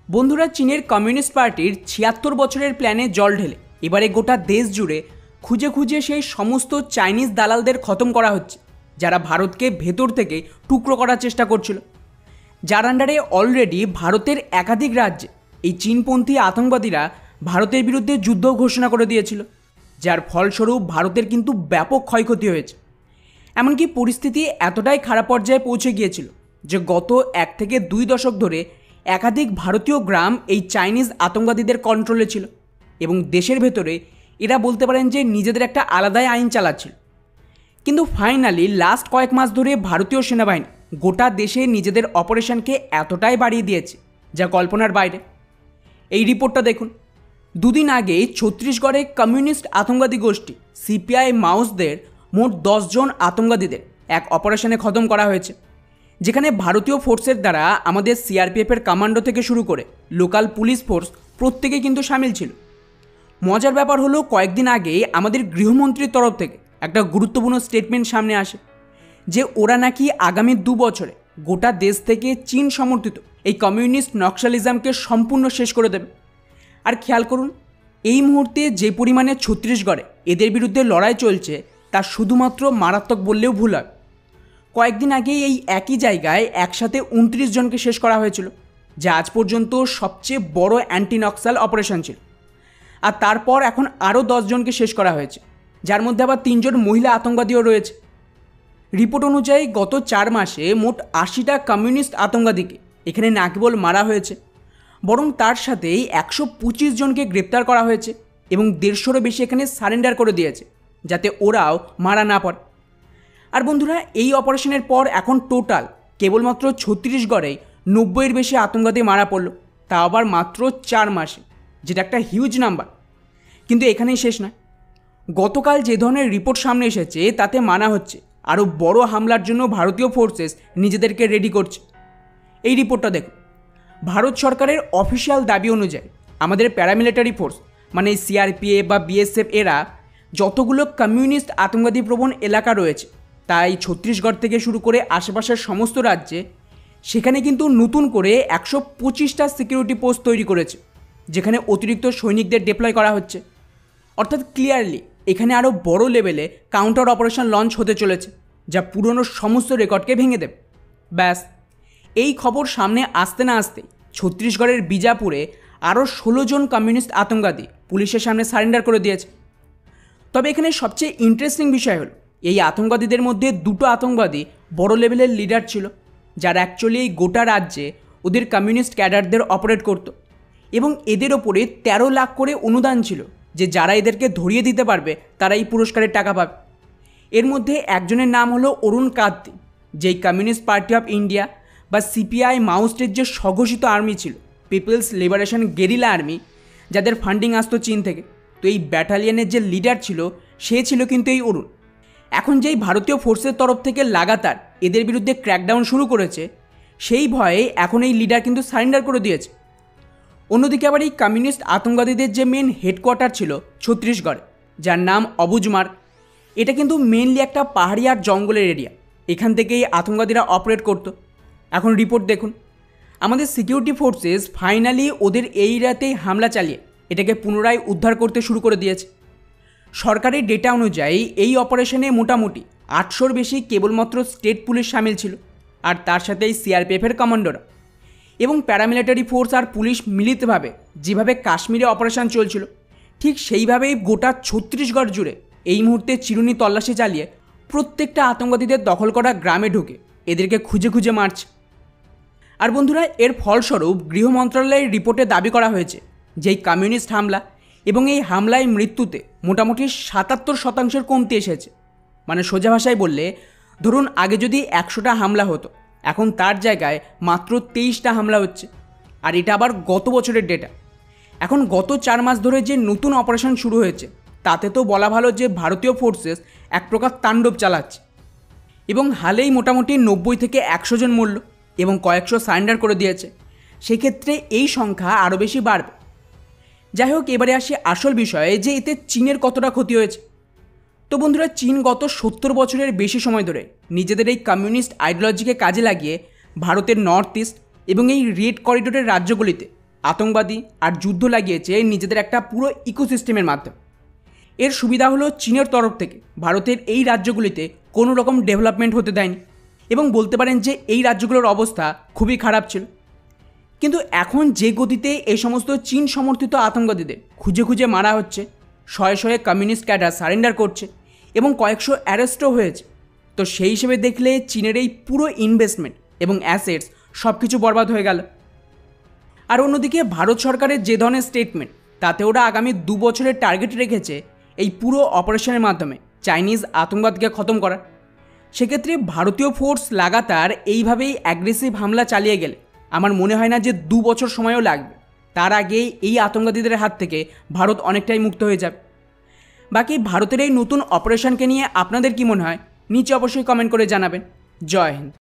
বন্ধুরা, চীনের কমিউনিস্ট পার্টির ৭৬ বছরের প্ল্যানে জল ঢেলে এবারে গোটা দেশ জুড়ে খুঁজে খুঁজে সেই সমস্ত চাইনিজ দালালদের খতম করা হচ্ছে, যারা ভারতকে ভেতর থেকে টুকরো করার চেষ্টা করছিল, যার আন্ডারে অলরেডি ভারতের একাধিক রাজ্যে এই চীনপন্থী আতঙ্কবাদীরা ভারতের বিরুদ্ধে যুদ্ধ ঘোষণা করে দিয়েছিল, যার ফলস্বরূপ ভারতের কিন্তু ব্যাপক ক্ষয়ক্ষতি হয়েছে। এমনকি পরিস্থিতি এতটাই খারাপ পর্যায়ে পৌঁছে গিয়েছিল যে গত ১ থেকে ২ দশক ধরে একাধিক ভারতীয় গ্রাম এই চাইনিজ আতঙ্কবাদীদের কন্ট্রোলে ছিল এবং দেশের ভেতরে এরা বলতে পারেন যে নিজেদের একটা আলাদাই আইন চালাচ্ছিল। কিন্তু ফাইনালি লাস্ট কয়েক মাস ধরে ভারতীয় সেনাবাহিনী গোটা দেশে নিজেদের অপারেশনকে এতটাই বাড়িয়ে দিয়েছে যা কল্পনার বাইরে। এই রিপোর্টটা দেখুন। দুদিন আগে ছত্তিশগড়ে কমিউনিস্ট আতঙ্কবাদী গোষ্ঠী সিপিআই মাওসদের মোট ১০ জন আতঙ্কবাদীদের এক অপারেশনে খতম করা হয়েছে, যেখানে ভারতীয় ফোর্সের দ্বারা আমাদের সিআরপিএফের কমান্ডো থেকে শুরু করে লোকাল পুলিশ ফোর্স প্রত্যেকেই কিন্তু সামিল ছিল। মজার ব্যাপার হলো, কয়েকদিন আগে আমাদের গৃহমন্ত্রীর তরফ থেকে একটা গুরুত্বপূর্ণ স্টেটমেন্ট সামনে আসে যে ওরা নাকি আগামী ২ বছরে গোটা দেশ থেকে চীন সমর্থিত এই কমিউনিস্ট নকশালিজমকে সম্পূর্ণ শেষ করে দেবে। আর খেয়াল করুন, এই মুহূর্তে যে পরিমাণে ছত্তিশগড়ে এদের বিরুদ্ধে লড়াই চলছে তা শুধুমাত্র মারাত্মক বললেও ভুল হয়। কয়েকদিন আগে এই একই জায়গায় একসাথে ২৯ জনকে শেষ করা হয়েছিল, যা আজ পর্যন্ত সবচেয়ে বড় অ্যান্টি নক্সাল অপারেশন ছিল। আর তারপর এখন আরও ১০ জনকে শেষ করা হয়েছে, যার মধ্যে আবার ৩ জন মহিলা আতঙ্কবাদীও রয়েছে। রিপোর্ট অনুযায়ী গত ৪ মাসে মোট ৮০টা কমিউনিস্ট আতঙ্কবাদীকে এখানে না কেবল মারা হয়েছে, বরং তার সাথেই ১২৫ জনকে গ্রেপ্তার করা হয়েছে এবং ১৫০রও বেশি এখানে সারেন্ডার করে দিয়েছে যাতে ওরাও মারা না পড়ে। আর বন্ধুরা, এই অপারেশনের পর এখন টোটাল কেবলমাত্র ছত্তিশগড়েই ৯০-এর বেশি আতঙ্কবাদী মারা পড়ল, তা আবার মাত্র ৪ মাসে, যেটা একটা হিউজ নাম্বার। কিন্তু এখানেই শেষ নয়। গতকাল যে ধরনের রিপোর্ট সামনে এসেছে তাতে মানা হচ্ছে আরও বড় হামলার জন্য ভারতীয় ফোর্সেস নিজেদেরকে রেডি করছে। এই রিপোর্টটা দেখুন। ভারত সরকারের অফিসিয়াল দাবি অনুযায়ী আমাদের প্যারামিলিটারি ফোর্স মানে সিআরপিএফ বা বিএসএফ এরা যতগুলো কমিউনিস্ট আতঙ্কবাদী প্রবণ এলাকা রয়েছে, তাই ছত্তিশগড় থেকে শুরু করে আশেপাশের সমস্ত রাজ্যে সেখানে কিন্তু নতুন করে ১২৫টা সিকিউরিটি পোস্ট তৈরি করেছে, যেখানে অতিরিক্ত সৈনিকদের ডিপ্লয় করা হচ্ছে। অর্থাৎ ক্লিয়ারলি এখানে আরও বড় লেভেলে কাউন্টার অপারেশন লঞ্চ হতে চলেছে, যা পুরনো সমস্ত রেকর্ডকে ভেঙে দেবে। ব্যাস, এই খবর সামনে আসতে না আসতেই ছত্তিশগড়ের বিজাপুরে আরও ১৬ জন কমিউনিস্ট আতঙ্কবাদী পুলিশের সামনে সারেন্ডার করে দিয়েছে। তবে এখানে সবচেয়ে ইন্টারেস্টিং বিষয় হলো, এই আতঙ্কবাদীদের মধ্যে ২টো আতঙ্কবাদী বড় লেভেলের লিডার ছিল, যারা অ্যাকচুয়ালি এই গোটা রাজ্যে ওদের কমিউনিস্ট ক্যাডারদের অপারেট করত এবং এদের ওপরে ১৩ লাখ করে অনুদান ছিল যে যারা এদেরকে ধরিয়ে দিতে পারবে তারা এই পুরস্কারের টাকা পাবে। এর মধ্যে একজনের নাম হলো অরুণ কার্তি, যেই কমিউনিস্ট পার্টি অফ ইন্ডিয়া বা সিপিআই মাওস্টের যে স্বঘোষিত আর্মি ছিল, পিপলস লিবারেশন গেরিলা আর্মি, যাদের ফান্ডিং আসতো চীন থেকে। তো এই ব্যাটালিয়নের যে লিডার ছিল সে ছিল কিন্তু এই অরুণ। এখন যেই ভারতীয় ফোর্সের তরফ থেকে লাগাতার এদের বিরুদ্ধে ক্র্যাকডাউন শুরু করেছে, সেই ভয়ে এখন এই লিডার কিন্তু সারেন্ডার করে দিয়েছে। অন্যদিকে আবার এই কমিউনিস্ট আতঙ্কবাদীদের যে মেন হেডকোয়ার্টার ছিল ছত্তিশগড়ে, যার নাম অবুজমার্গ, এটা কিন্তু মেনলি একটা পাহাড়ি আর জঙ্গলের এরিয়া। এখান থেকেই আতঙ্কবাদীরা অপারেট করতো। এখন রিপোর্ট দেখুন। আমাদের সিকিউরিটি ফোর্সেস ফাইনালি ওদের এই রাতেই হামলা চালিয়ে এটাকে পুনরায় উদ্ধার করতে শুরু করে দিয়েছে। সরকারি ডেটা অনুযায়ী এই অপারেশনে মোটামুটি ৮০০-র বেশি কেবলমাত্র স্টেট পুলিশ সামিল ছিল, আর তার সাথেই সিআরপিএফের কমান্ডোরা এবং প্যারামিলিটারি ফোর্স আর পুলিশ মিলিতভাবে যেভাবে কাশ্মীরে অপারেশন চলছিল, ঠিক সেইভাবেই গোটা ছত্তিশগড় জুড়ে এই মুহূর্তে চিরুনি তল্লাশি চালিয়ে প্রত্যেকটা আতঙ্কবাদীদের দখল করা গ্রামে ঢুকে এদেরকে খুঁজে খুঁজে মারছে। আর বন্ধুরা, এর ফলস্বরূপ গৃহ মন্ত্রণালয়ের রিপোর্টে দাবি করা হয়েছে যে এই কমিউনিস্ট হামলা এবং এই হামলায় মৃত্যুতে মোটামুটি ৭৭% কমতি এসেছে। মানে সোজা ভাষায় বললে, ধরুন আগে যদি ১০০টা হামলা হতো, এখন তার জায়গায় মাত্র ২৩টা হামলা হচ্ছে। আর এটা আবার গত বছরের ডেটা। এখন গত ৪ মাস ধরে যে নতুন অপারেশন শুরু হয়েছে তাতে তো বলা ভালো যে ভারতীয় ফোর্সেস এক প্রকার তাণ্ডব চালাচ্ছে এবং হালেই মোটামুটি ৯০ থেকে ১০০ জন মরল এবং কয়েকশো সারেন্ডার করে দিয়েছে। সেক্ষেত্রে এই সংখ্যা আরও বেশি বাড়বে। যাই হোক, এবারে আসি আসল বিষয়ে যে এতে চীনের কতটা ক্ষতি হয়েছে। তো বন্ধুরা, চীন গত ৭০ বছরের বেশি সময় ধরে নিজেদের এই কমিউনিস্ট আইডিওলজিকে কাজে লাগিয়ে ভারতের নর্থ ইস্ট এবং এই রেড করিডোরের রাজ্যগুলিতে আতঙ্কবাদী আর যুদ্ধ লাগিয়েছে নিজেদের একটা পুরো ইকোসিস্টেমের মাধ্যমে। এর সুবিধা হলো চীনের তরফ থেকে ভারতের এই রাজ্যগুলিতে কোনো রকম ডেভেলপমেন্ট হতে দেয়নি এবং বলতে পারেন যে এই রাজ্যগুলোর অবস্থা খুবই খারাপ ছিল। কিন্তু এখন যে গতিতে এই সমস্ত চীন সমর্থিত আতঙ্কবাদীদের খুঁজে খুঁজে মারা হচ্ছে, শয়ে শয়ে কমিউনিস্ট ক্যাডার সারেন্ডার করছে এবং কয়েকশো অ্যারেস্টও হয়েছে, তো সেই হিসেবে দেখলে চীনের এই পুরো ইনভেস্টমেন্ট এবং অ্যাসেটস সব কিছু বরবাদ হয়ে গেল। আর অন্যদিকে ভারত সরকারের যে ধরনের স্টেটমেন্ট, তাতে ওরা আগামী 2 বছরের টার্গেট রেখেছে এই পুরো অপারেশনের মাধ্যমে চাইনিজ আতঙ্কবাদকে খতম করা। সেক্ষেত্রে ভারতীয় ফোর্স লাগাতার এইভাবেই অ্যাগ্রেসিভ হামলা চালিয়ে গেলে আমার মনে হয় না যে 2 বছর সময়ও লাগবে। তার আগেই এই আতঙ্কবাদীদের হাত থেকে ভারত অনেকটাই মুক্ত হয়ে যাবে। বাকি ভারতের এই নতুন অপারেশনকে নিয়ে আপনাদের কি মনে হয় নিচে অবশ্যই কমেন্ট করে জানাবেন। জয় হিন্দ।